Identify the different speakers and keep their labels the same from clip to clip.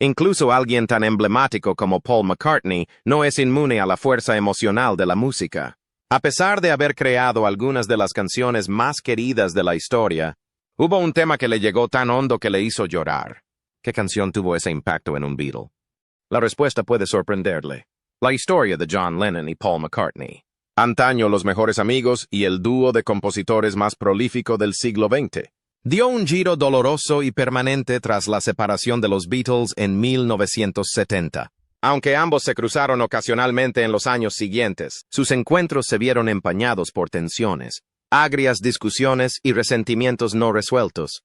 Speaker 1: Incluso alguien tan emblemático como Paul McCartney no es inmune a la fuerza emocional de la música. A pesar de haber creado algunas de las canciones más queridas de la historia, hubo un tema que le llegó tan hondo que le hizo llorar. ¿Qué canción tuvo ese impacto en un Beatle? La respuesta puede sorprenderle. La historia de John Lennon y Paul McCartney. Antaño los mejores amigos y el dúo de compositores más prolífico del siglo XX. Dio un giro doloroso y permanente tras la separación de los Beatles en 1970. Aunque ambos se cruzaron ocasionalmente en los años siguientes, sus encuentros se vieron empañados por tensiones, agrias discusiones y resentimientos no resueltos.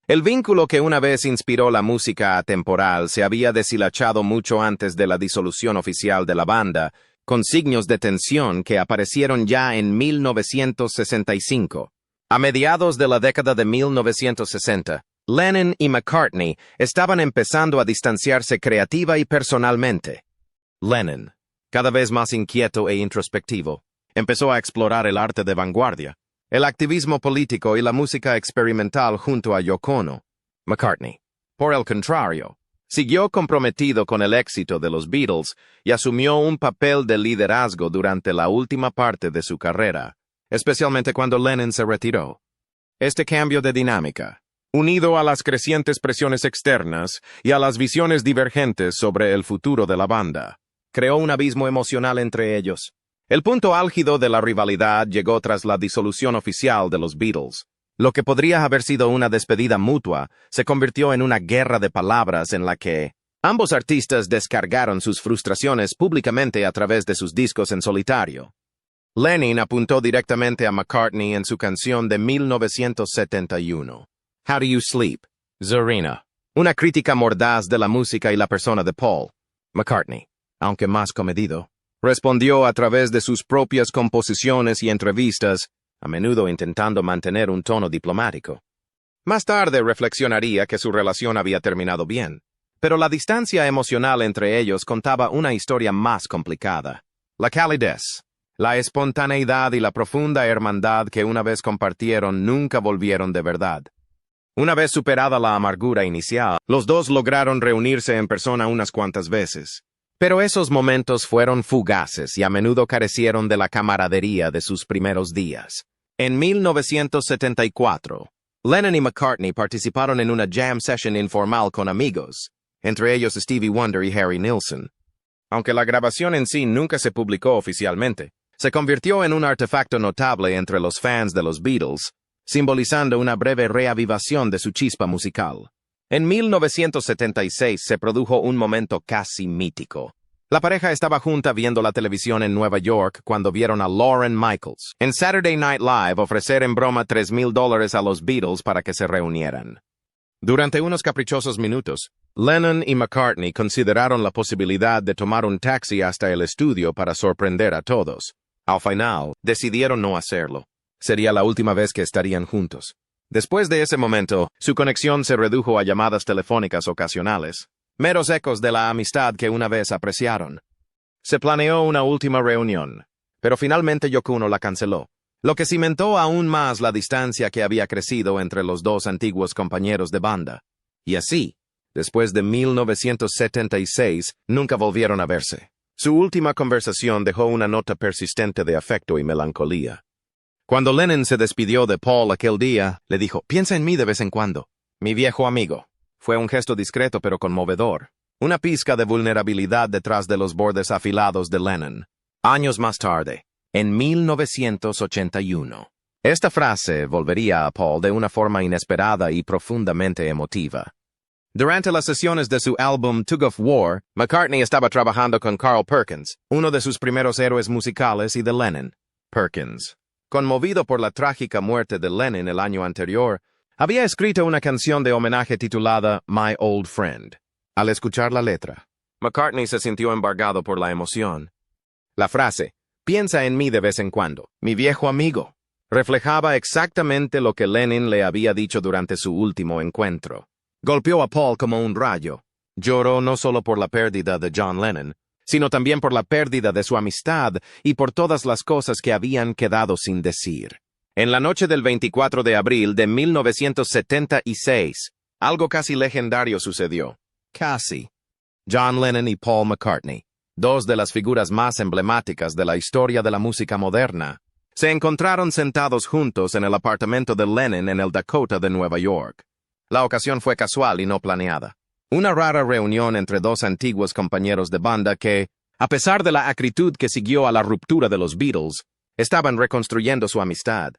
Speaker 1: El vínculo que una vez inspiró la música atemporal se había deshilachado mucho antes de la disolución oficial de la banda, con signos de tensión que aparecieron ya en 1965. A mediados de la década de 1960, Lennon y McCartney estaban empezando a distanciarse creativa y personalmente. Lennon, cada vez más inquieto e introspectivo, empezó a explorar el arte de vanguardia, el activismo político y la música experimental junto a Yoko Ono. McCartney, por el contrario, siguió comprometido con el éxito de los Beatles y asumió un papel de liderazgo durante la última parte de su carrera, especialmente cuando Lennon se retiró. Este cambio de dinámica, unido a las crecientes presiones externas y a las visiones divergentes sobre el futuro de la banda, creó un abismo emocional entre ellos. El punto álgido de la rivalidad llegó tras la disolución oficial de los Beatles. Lo que podría haber sido una despedida mutua se convirtió en una guerra de palabras en la que ambos artistas descargaron sus frustraciones públicamente a través de sus discos en solitario. Lennon apuntó directamente a McCartney en su canción de 1971, How Do You Sleep, Zarina, una crítica mordaz de la música y la persona de Paul. McCartney, aunque más comedido, respondió a través de sus propias composiciones y entrevistas, a menudo intentando mantener un tono diplomático. Más tarde reflexionaría que su relación había terminado bien, pero la distancia emocional entre ellos contaba una historia más complicada. La calidez, la espontaneidad y la profunda hermandad que una vez compartieron nunca volvieron de verdad. Una vez superada la amargura inicial, los dos lograron reunirse en persona unas cuantas veces. Pero esos momentos fueron fugaces y a menudo carecieron de la camaradería de sus primeros días. En 1974, Lennon y McCartney participaron en una jam session informal con amigos, entre ellos Stevie Wonder y Harry Nilsson. Aunque la grabación en sí nunca se publicó oficialmente, se convirtió en un artefacto notable entre los fans de los Beatles, simbolizando una breve reavivación de su chispa musical. En 1976 se produjo un momento casi mítico. La pareja estaba junta viendo la televisión en Nueva York cuando vieron a Lorne Michaels en Saturday Night Live ofrecer en broma $3,000 a los Beatles para que se reunieran. Durante unos caprichosos minutos, Lennon y McCartney consideraron la posibilidad de tomar un taxi hasta el estudio para sorprender a todos. Al final, decidieron no hacerlo. Sería la última vez que estarían juntos. Después de ese momento, su conexión se redujo a llamadas telefónicas ocasionales, meros ecos de la amistad que una vez apreciaron. Se planeó una última reunión, pero finalmente Yoko Ono la canceló, lo que cimentó aún más la distancia que había crecido entre los dos antiguos compañeros de banda. Y así, después de 1976, nunca volvieron a verse. Su última conversación dejó una nota persistente de afecto y melancolía. Cuando Lennon se despidió de Paul aquel día, le dijo, «Piensa en mí de vez en cuando, mi viejo amigo». Fue un gesto discreto pero conmovedor, una pizca de vulnerabilidad detrás de los bordes afilados de Lennon. Años más tarde, en 1981, esta frase volvería a Paul de una forma inesperada y profundamente emotiva. Durante las sesiones de su álbum Tug of War, McCartney estaba trabajando con Carl Perkins, uno de sus primeros héroes musicales y de Lennon. Perkins, conmovido por la trágica muerte de Lennon el año anterior, había escrito una canción de homenaje titulada My Old Friend. Al escuchar la letra, McCartney se sintió embargado por la emoción. La frase, «Piensa en mí de vez en cuando, mi viejo amigo», reflejaba exactamente lo que Lennon le había dicho durante su último encuentro. Golpeó a Paul como un rayo. Lloró no solo por la pérdida de John Lennon, sino también por la pérdida de su amistad y por todas las cosas que habían quedado sin decir. En la noche del 24 de abril de 1976, algo casi legendario sucedió. Casi. John Lennon y Paul McCartney, dos de las figuras más emblemáticas de la historia de la música moderna, se encontraron sentados juntos en el apartamento de Lennon en el Dakota de Nueva York. La ocasión fue casual y no planeada. Una rara reunión entre dos antiguos compañeros de banda que, a pesar de la acritud que siguió a la ruptura de los Beatles, estaban reconstruyendo su amistad.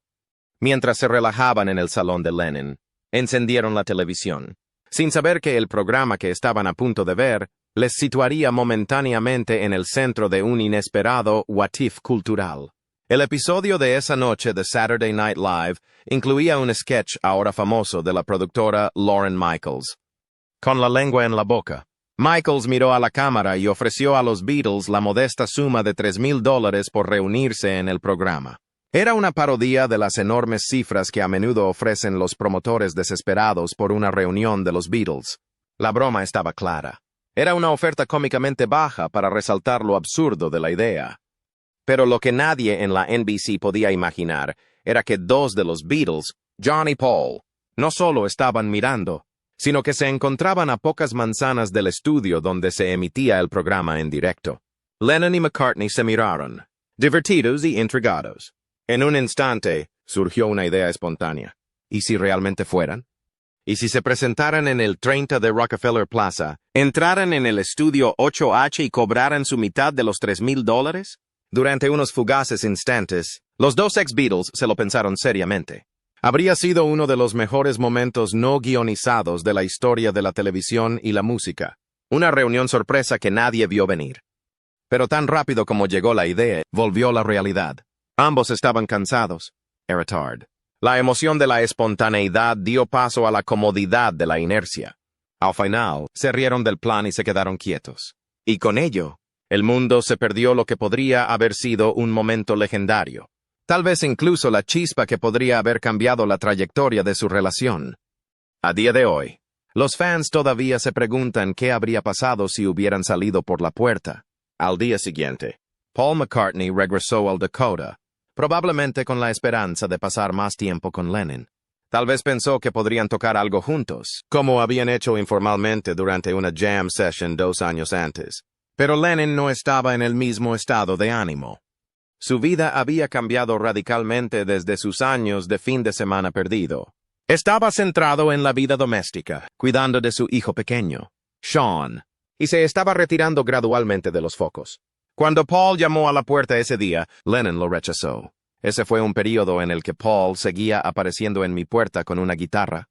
Speaker 1: Mientras se relajaban en el salón de Lennon, encendieron la televisión, sin saber que el programa que estaban a punto de ver les situaría momentáneamente en el centro de un inesperado what if cultural. El episodio de esa noche de Saturday Night Live incluía un sketch ahora famoso de la productora Lorne Michaels. Con la lengua en la boca, Michaels miró a la cámara y ofreció a los Beatles la modesta suma de $3,000 por reunirse en el programa. Era una parodia de las enormes cifras que a menudo ofrecen los promotores desesperados por una reunión de los Beatles. La broma estaba clara. Era una oferta cómicamente baja para resaltar lo absurdo de la idea. Pero lo que nadie en la NBC podía imaginar era que dos de los Beatles, John y Paul, no solo estaban mirando, sino que se encontraban a pocas manzanas del estudio donde se emitía el programa en directo. Lennon y McCartney se miraron, divertidos y intrigados. En un instante, surgió una idea espontánea. ¿Y si realmente fueran? ¿Y si se presentaran en el 30 de Rockefeller Plaza, entraran en el estudio 8H y cobraran su mitad de los $3,000? Durante unos fugaces instantes, los dos ex-Beatles se lo pensaron seriamente. Habría sido uno de los mejores momentos no guionizados de la historia de la televisión y la música. Una reunión sorpresa que nadie vio venir. Pero tan rápido como llegó la idea, volvió la realidad. Ambos estaban cansados. Era tarde. La emoción de la espontaneidad dio paso a la comodidad de la inercia. Al final, se rieron del plan y se quedaron quietos. Y con ello, el mundo se perdió lo que podría haber sido un momento legendario. Tal vez incluso la chispa que podría haber cambiado la trayectoria de su relación. A día de hoy, los fans todavía se preguntan qué habría pasado si hubieran salido por la puerta. Al día siguiente, Paul McCartney regresó al Dakota, probablemente con la esperanza de pasar más tiempo con Lennon. Tal vez pensó que podrían tocar algo juntos, como habían hecho informalmente durante una jam session 2 años antes. Pero Lennon no estaba en el mismo estado de ánimo. Su vida había cambiado radicalmente desde sus años de fin de semana perdido. Estaba centrado en la vida doméstica, cuidando de su hijo pequeño, Sean, y se estaba retirando gradualmente de los focos. Cuando Paul llamó a la puerta ese día, Lennon lo rechazó. Ese fue un período en el que Paul seguía apareciendo en mi puerta con una guitarra.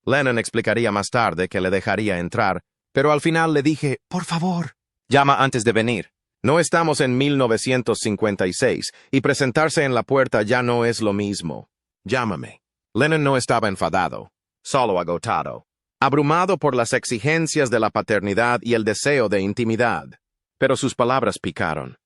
Speaker 1: Lennon explicaría más tarde que le dejaría entrar, pero al final le dije, por favor, llama antes de venir. No estamos en 1956 y presentarse en la puerta ya no es lo mismo. Llámame. Lennon no estaba enfadado, solo agotado, abrumado por las exigencias de la paternidad y el deseo de intimidad. Pero sus palabras picaron.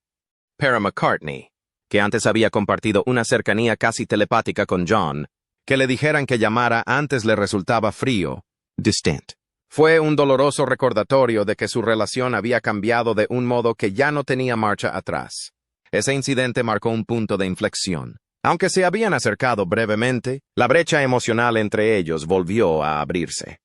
Speaker 1: Para McCartney, que antes había compartido una cercanía casi telepática con John, que le dijeran que llamara antes le resultaba frío, distant. Fue un doloroso recordatorio de que su relación había cambiado de un modo que ya no tenía marcha atrás. Ese incidente marcó un punto de inflexión. Aunque se habían acercado brevemente, la brecha emocional entre ellos volvió a abrirse.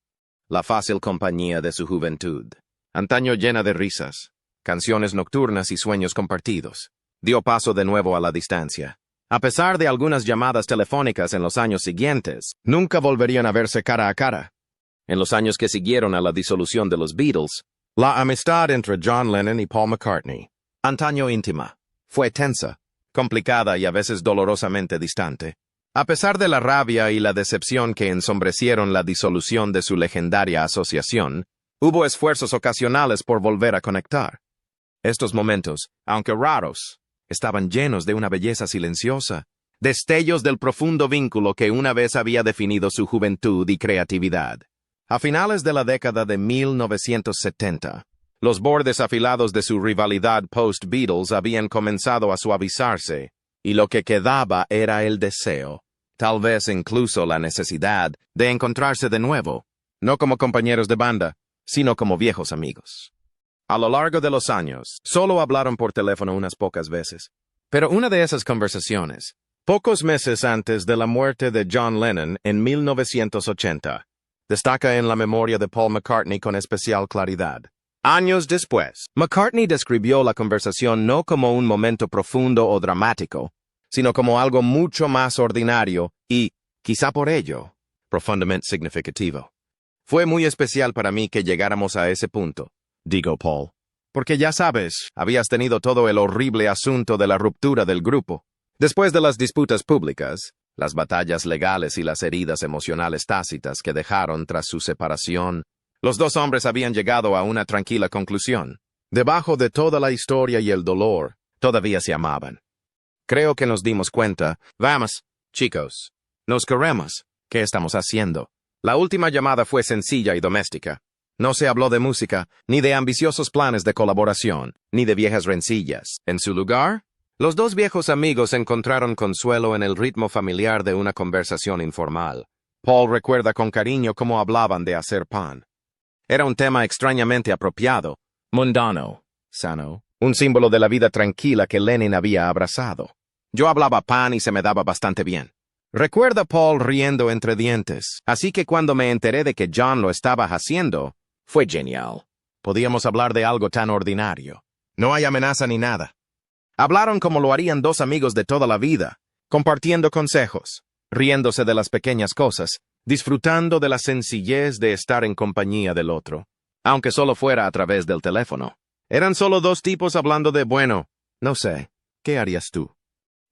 Speaker 1: La fácil compañía de su juventud, antaño llena de risas, canciones nocturnas y sueños compartidos, dio paso de nuevo a la distancia. A pesar de algunas llamadas telefónicas en los años siguientes, nunca volverían a verse cara a cara. En los años que siguieron a la disolución de los Beatles, la amistad entre John Lennon y Paul McCartney, antaño íntima, fue tensa, complicada y a veces dolorosamente distante. A pesar de la rabia y la decepción que ensombrecieron la disolución de su legendaria asociación, hubo esfuerzos ocasionales por volver a conectar. Estos momentos, aunque raros, estaban llenos de una belleza silenciosa, destellos del profundo vínculo que una vez había definido su juventud y creatividad. A finales de la década de 1970, los bordes afilados de su rivalidad post-Beatles habían comenzado a suavizarse, y lo que quedaba era el deseo, tal vez incluso la necesidad, de encontrarse de nuevo, no como compañeros de banda, sino como viejos amigos. A lo largo de los años, solo hablaron por teléfono unas pocas veces. Pero una de esas conversaciones, pocos meses antes de la muerte de John Lennon en 1980, destaca en la memoria de Paul McCartney con especial claridad. Años después, McCartney describió la conversación no como un momento profundo o dramático, sino como algo mucho más ordinario y, quizá por ello, profundamente significativo. Fue muy especial para mí que llegáramos a ese punto, dijo Paul, porque ya sabes, habías tenido todo el horrible asunto de la ruptura del grupo. Después de las disputas públicas, las batallas legales y las heridas emocionales tácitas que dejaron tras su separación, los dos hombres habían llegado a una tranquila conclusión. Debajo de toda la historia y el dolor, todavía se amaban. Creo que nos dimos cuenta. Vamos, chicos. Nos queremos. ¿Qué estamos haciendo? La última llamada fue sencilla y doméstica. No se habló de música, ni de ambiciosos planes de colaboración, ni de viejas rencillas. En su lugar, los dos viejos amigos encontraron consuelo en el ritmo familiar de una conversación informal. Paul recuerda con cariño cómo hablaban de hacer pan. Era un tema extrañamente apropiado, mundano, sano, un símbolo de la vida tranquila que Lenin había abrazado. Yo hablaba pan y se me daba bastante bien. Recuerda Paul riendo entre dientes, así que cuando me enteré de que John lo estaba haciendo, fue genial. Podíamos hablar de algo tan ordinario. No hay amenaza ni nada. Hablaron como lo harían dos amigos de toda la vida, compartiendo consejos, riéndose de las pequeñas cosas, disfrutando de la sencillez de estar en compañía del otro, aunque solo fuera a través del teléfono. Eran solo dos tipos hablando de, bueno, no sé, ¿qué harías tú?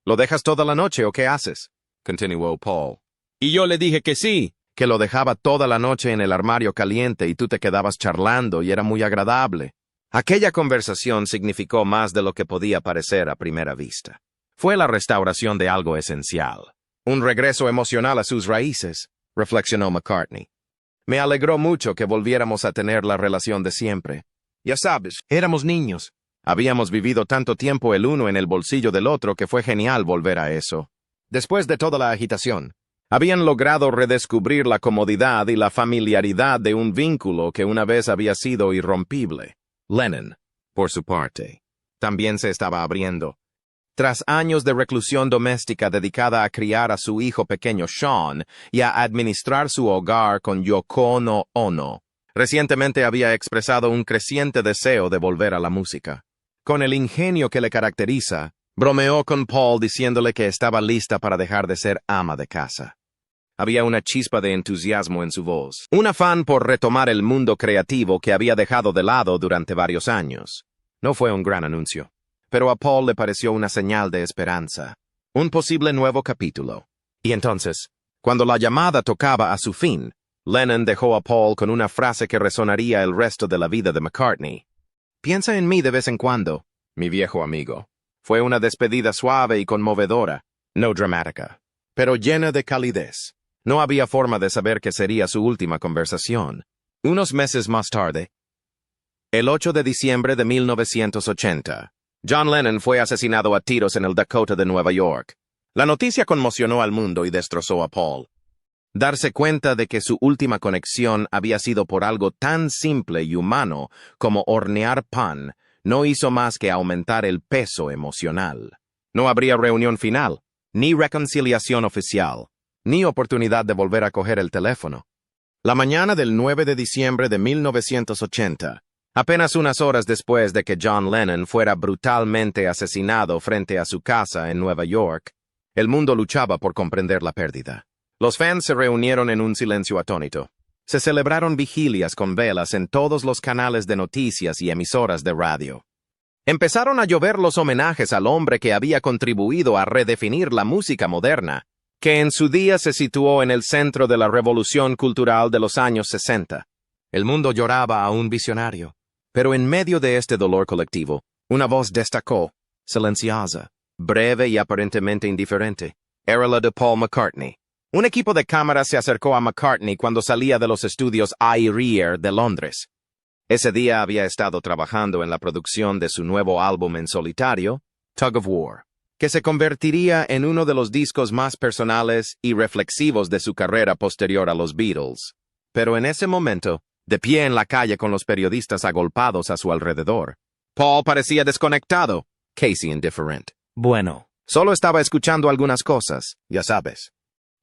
Speaker 1: ¿Lo dejas toda la noche o qué haces? Continuó Paul. Y yo le dije que sí, que lo dejaba toda la noche en el armario caliente y tú te quedabas charlando y era muy agradable. Aquella conversación significó más de lo que podía parecer a primera vista. Fue la restauración de algo esencial, un regreso emocional a sus raíces, reflexionó McCartney. Me alegró mucho que volviéramos a tener la relación de siempre. Ya sabes, éramos niños. Habíamos vivido tanto tiempo el uno en el bolsillo del otro que fue genial volver a eso. Después de toda la agitación, habían logrado redescubrir la comodidad y la familiaridad de un vínculo que una vez había sido irrompible. Lennon, por su parte, también se estaba abriendo. Tras años de reclusión doméstica dedicada a criar a su hijo pequeño Sean y a administrar su hogar con Yoko Ono, recientemente había expresado un creciente deseo de volver a la música. Con el ingenio que le caracteriza, bromeó con Paul diciéndole que estaba lista para dejar de ser ama de casa. Había una chispa de entusiasmo en su voz, un afán por retomar el mundo creativo que había dejado de lado durante varios años. No fue un gran anuncio, pero a Paul le pareció una señal de esperanza, un posible nuevo capítulo. Y entonces, cuando la llamada tocaba a su fin, Lennon dejó a Paul con una frase que resonaría el resto de la vida de McCartney. Piensa en mí de vez en cuando, mi viejo amigo. Fue una despedida suave y conmovedora, no dramática, pero llena de calidez. No había forma de saber que sería su última conversación. Unos meses más tarde, el 8 de diciembre de 1980, John Lennon fue asesinado a tiros en el Dakota de Nueva York. La noticia conmocionó al mundo y destrozó a Paul. Darse cuenta de que su última conexión había sido por algo tan simple y humano como hornear pan no hizo más que aumentar el peso emocional. No habría reunión final, ni reconciliación oficial, ni oportunidad de volver a coger el teléfono. La mañana del 9 de diciembre de 1980, apenas unas horas después de que John Lennon fuera brutalmente asesinado frente a su casa en Nueva York, el mundo luchaba por comprender la pérdida. Los fans se reunieron en un silencio atónito. Se celebraron vigilias con velas en todos los canales de noticias y emisoras de radio. Empezaron a llover los homenajes al hombre que había contribuido a redefinir la música moderna, que en su día se situó en el centro de la revolución cultural de los años 60. El mundo lloraba a un visionario, pero en medio de este dolor colectivo, una voz destacó, silenciosa, breve y aparentemente indiferente. Era la de Paul McCartney. Un equipo de cámaras se acercó a McCartney cuando salía de los estudios Air de Londres. Ese día había estado trabajando en la producción de su nuevo álbum en solitario, Tug of War, que se convertiría en uno de los discos más personales y reflexivos de su carrera posterior a los Beatles. Pero en ese momento, de pie en la calle con los periodistas agolpados a su alrededor, Paul parecía desconectado, Casey indiferente. Bueno, solo estaba escuchando algunas cosas, ya sabes.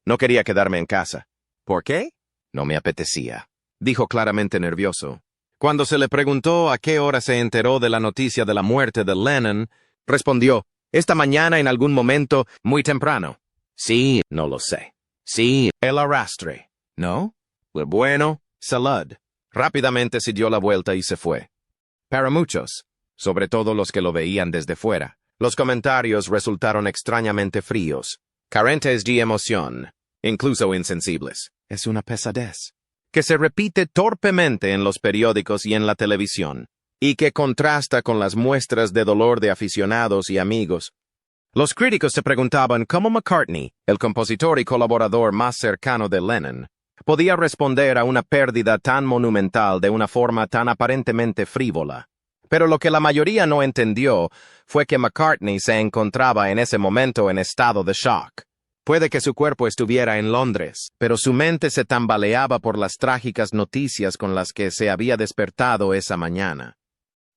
Speaker 1: No quería quedarme en casa. ¿Por qué? No me apetecía, dijo claramente nervioso. Cuando se le preguntó a qué hora se enteró de la noticia de la muerte de Lennon, respondió, esta mañana en algún momento, muy temprano. Sí, no lo sé. Sí, el arrastre. ¿No? Bueno, salud. Rápidamente se dio la vuelta y se fue. Para muchos, sobre todo los que lo veían desde fuera, los comentarios resultaron extrañamente fríos, carentes de emoción, incluso insensibles. Es una pesadez, que se repite torpemente en los periódicos y en la televisión, y que contrasta con las muestras de dolor de aficionados y amigos. Los críticos se preguntaban cómo McCartney, el compositor y colaborador más cercano de Lennon, podía responder a una pérdida tan monumental de una forma tan aparentemente frívola. Pero lo que la mayoría no entendió fue que McCartney se encontraba en ese momento en estado de shock. Puede que su cuerpo estuviera en Londres, pero su mente se tambaleaba por las trágicas noticias con las que se había despertado esa mañana.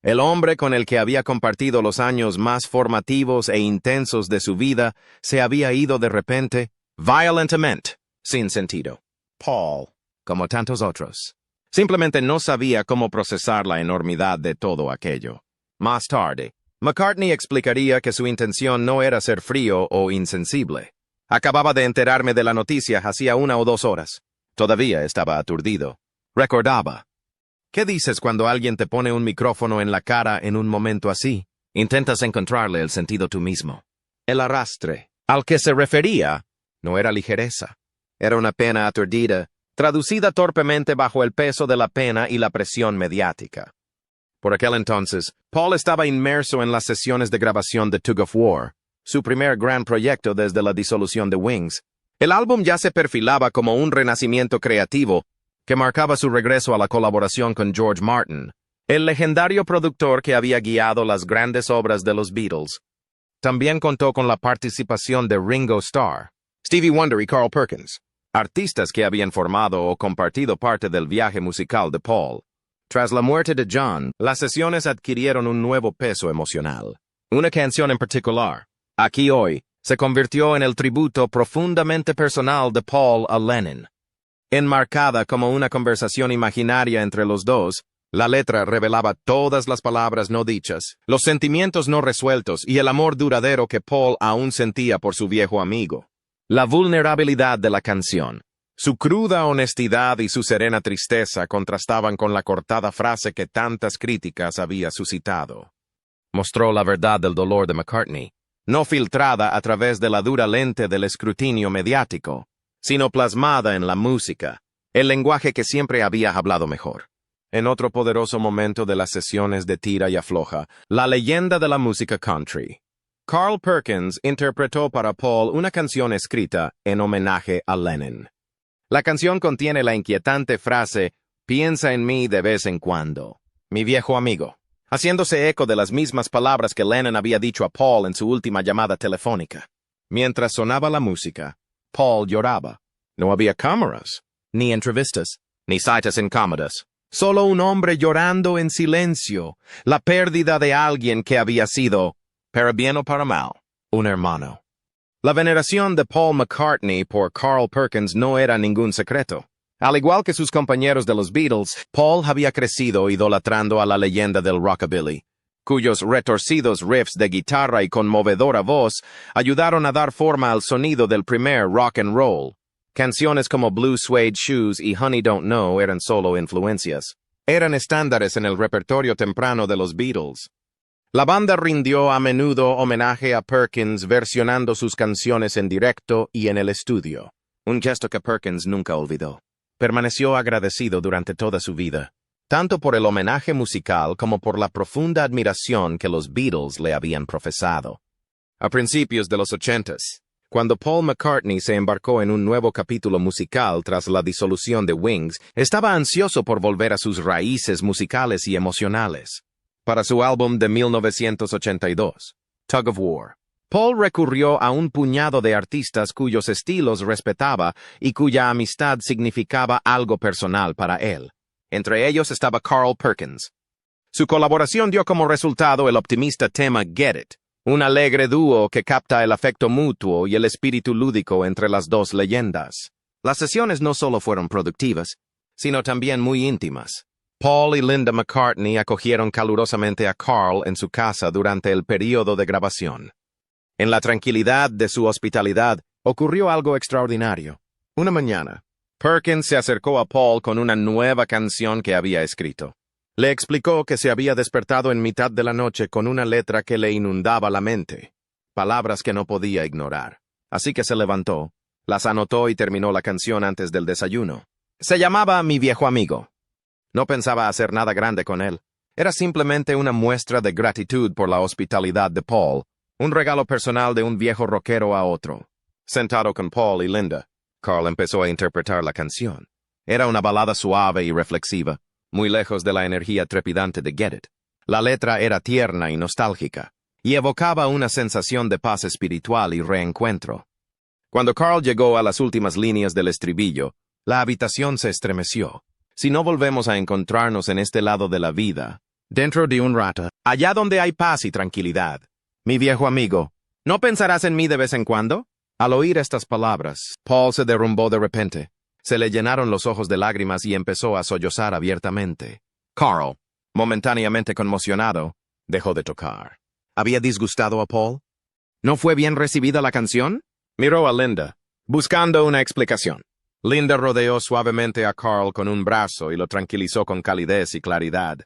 Speaker 1: El hombre con el que había compartido los años más formativos e intensos de su vida se había ido de repente, violentamente, sin sentido. Paul, como tantos otros, simplemente no sabía cómo procesar la enormidad de todo aquello. Más tarde, McCartney explicaría que su intención no era ser frío o insensible. Acababa de enterarme de la noticia hacía 1 o 2 horas. Todavía estaba aturdido. Recordaba. ¿Qué dices cuando alguien te pone un micrófono en la cara en un momento así? Intentas encontrarle el sentido tú mismo. El arrastre, al que se refería, no era ligereza. Era una pena aturdida, traducida torpemente bajo el peso de la pena y la presión mediática. Por aquel entonces, Paul estaba inmerso en las sesiones de grabación de Tug of War, su primer gran proyecto desde la disolución de Wings. El álbum ya se perfilaba como un renacimiento creativo que marcaba su regreso a la colaboración con George Martin, el legendario productor que había guiado las grandes obras de los Beatles. También contó con la participación de Ringo Starr, Stevie Wonder y Carl Perkins, artistas que habían formado o compartido parte del viaje musical de Paul. Tras la muerte de John, las sesiones adquirieron un nuevo peso emocional. Una canción en particular, Aquí Hoy, se convirtió en el tributo profundamente personal de Paul a Lennon. Enmarcada como una conversación imaginaria entre los dos, la letra revelaba todas las palabras no dichas, los sentimientos no resueltos y el amor duradero que Paul aún sentía por su viejo amigo. La vulnerabilidad de la canción, su cruda honestidad y su serena tristeza contrastaban con la cortada frase que tantas críticas había suscitado. Mostró la verdad del dolor de McCartney, no filtrada a través de la dura lente del escrutinio mediático, sino plasmada en la música, el lenguaje que siempre había hablado mejor. En otro poderoso momento de las sesiones de tira y afloja, la leyenda de la música country, Carl Perkins interpretó para Paul una canción escrita en homenaje a Lennon. La canción contiene la inquietante frase, piensa en mí de vez en cuando, mi viejo amigo, haciéndose eco de las mismas palabras que Lennon había dicho a Paul en su última llamada telefónica. Mientras sonaba la música, Paul lloraba. No había cámaras, ni entrevistas, ni citas incómodas. Solo un hombre llorando en silencio, la pérdida de alguien que había sido, para bien o para mal, un hermano. La veneración de Paul McCartney por Carl Perkins no era ningún secreto. Al igual que sus compañeros de los Beatles, Paul había crecido idolatrando a la leyenda del rockabilly, cuyos retorcidos riffs de guitarra y conmovedora voz ayudaron a dar forma al sonido del primer rock and roll. Canciones como Blue Suede Shoes y Honey Don't Know eran solo influencias. Eran estándares en el repertorio temprano de los Beatles. La banda rindió a menudo homenaje a Perkins versionando sus canciones en directo y en el estudio, un gesto que Perkins nunca olvidó. Permaneció agradecido durante toda su vida, tanto por el homenaje musical como por la profunda admiración que los Beatles le habían profesado. A principios de los 80s, cuando Paul McCartney se embarcó en un nuevo capítulo musical tras la disolución de Wings, estaba ansioso por volver a sus raíces musicales y emocionales. Para su álbum de 1982, Tug of War, Paul recurrió a un puñado de artistas cuyos estilos respetaba y cuya amistad significaba algo personal para él. Entre ellos estaba Carl Perkins. Su colaboración dio como resultado el optimista tema Get It, un alegre dúo que capta el afecto mutuo y el espíritu lúdico entre las dos leyendas. Las sesiones no solo fueron productivas, sino también muy íntimas. Paul y Linda McCartney acogieron calurosamente a Carl en su casa durante el período de grabación. En la tranquilidad de su hospitalidad ocurrió algo extraordinario. Una mañana, Perkins se acercó a Paul con una nueva canción que había escrito. Le explicó que se había despertado en mitad de la noche con una letra que le inundaba la mente, palabras que no podía ignorar. Así que se levantó, las anotó y terminó la canción antes del desayuno. Se llamaba Mi viejo amigo. No pensaba hacer nada grande con él. Era simplemente una muestra de gratitud por la hospitalidad de Paul, un regalo personal de un viejo rockero a otro. Sentado con Paul y Linda, Carl empezó a interpretar la canción. Era una balada suave y reflexiva, muy lejos de la energía trepidante de Get It. La letra era tierna y nostálgica, y evocaba una sensación de paz espiritual y reencuentro. Cuando Carl llegó a las últimas líneas del estribillo, la habitación se estremeció. Si no volvemos a encontrarnos en este lado de la vida, dentro de un rato, allá donde hay paz y tranquilidad, mi viejo amigo, ¿no pensarás en mí de vez en cuando? Al oír estas palabras, Paul se derrumbó de repente. Se le llenaron los ojos de lágrimas y empezó a sollozar abiertamente. Carl, momentáneamente conmocionado, dejó de tocar. ¿Había disgustado a Paul? ¿No fue bien recibida la canción? Miró a Linda, buscando una explicación. Linda rodeó suavemente a Carl con un brazo y lo tranquilizó con calidez y claridad.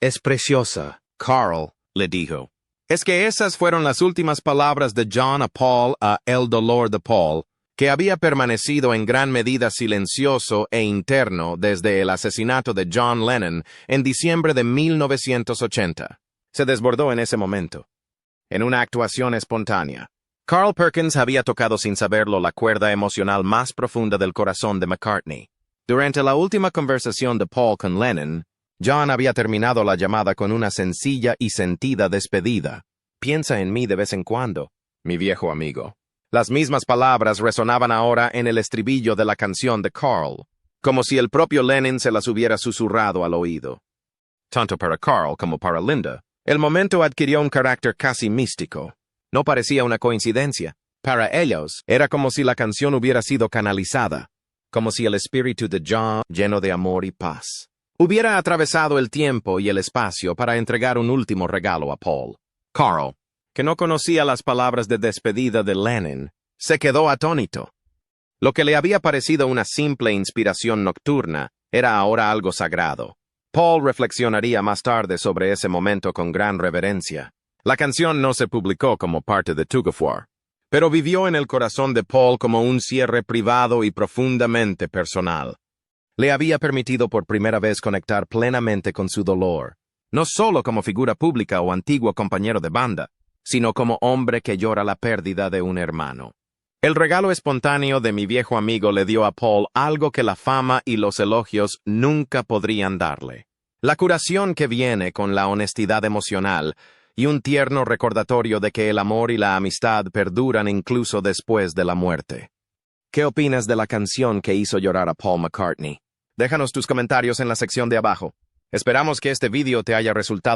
Speaker 1: Es preciosa, Carl, le dijo. Es que esas fueron las últimas palabras de John a Paul a El dolor de Paul, que había permanecido en gran medida silencioso e interno desde el asesinato de John Lennon en diciembre de 1980. Se desbordó en ese momento, en una actuación espontánea. Carl Perkins había tocado sin saberlo la cuerda emocional más profunda del corazón de McCartney. Durante la última conversación de Paul con Lennon, John había terminado la llamada con una sencilla y sentida despedida. Piensa en mí de vez en cuando, mi viejo amigo. Las mismas palabras resonaban ahora en el estribillo de la canción de Carl, como si el propio Lennon se las hubiera susurrado al oído. Tanto para Carl como para Linda, el momento adquirió un carácter casi místico. No parecía una coincidencia. Para ellos, era como si la canción hubiera sido canalizada, como si el espíritu de John, lleno de amor y paz, hubiera atravesado el tiempo y el espacio para entregar un último regalo a Paul. Carl, que no conocía las palabras de despedida de Lennon, se quedó atónito. Lo que le había parecido una simple inspiración nocturna era ahora algo sagrado. Paul reflexionaría más tarde sobre ese momento con gran reverencia. La canción no se publicó como parte de Tug of War, pero vivió en el corazón de Paul como un cierre privado y profundamente personal. Le había permitido por primera vez conectar plenamente con su dolor, no solo como figura pública o antiguo compañero de banda, sino como hombre que llora la pérdida de un hermano. El regalo espontáneo de mi viejo amigo le dio a Paul algo que la fama y los elogios nunca podrían darle. La curación que viene con la honestidad emocional y un tierno recordatorio de que el amor y la amistad perduran incluso después de la muerte. ¿Qué opinas de la canción que hizo llorar a Paul McCartney? Déjanos tus comentarios en la sección de abajo. Esperamos que este video te haya resultado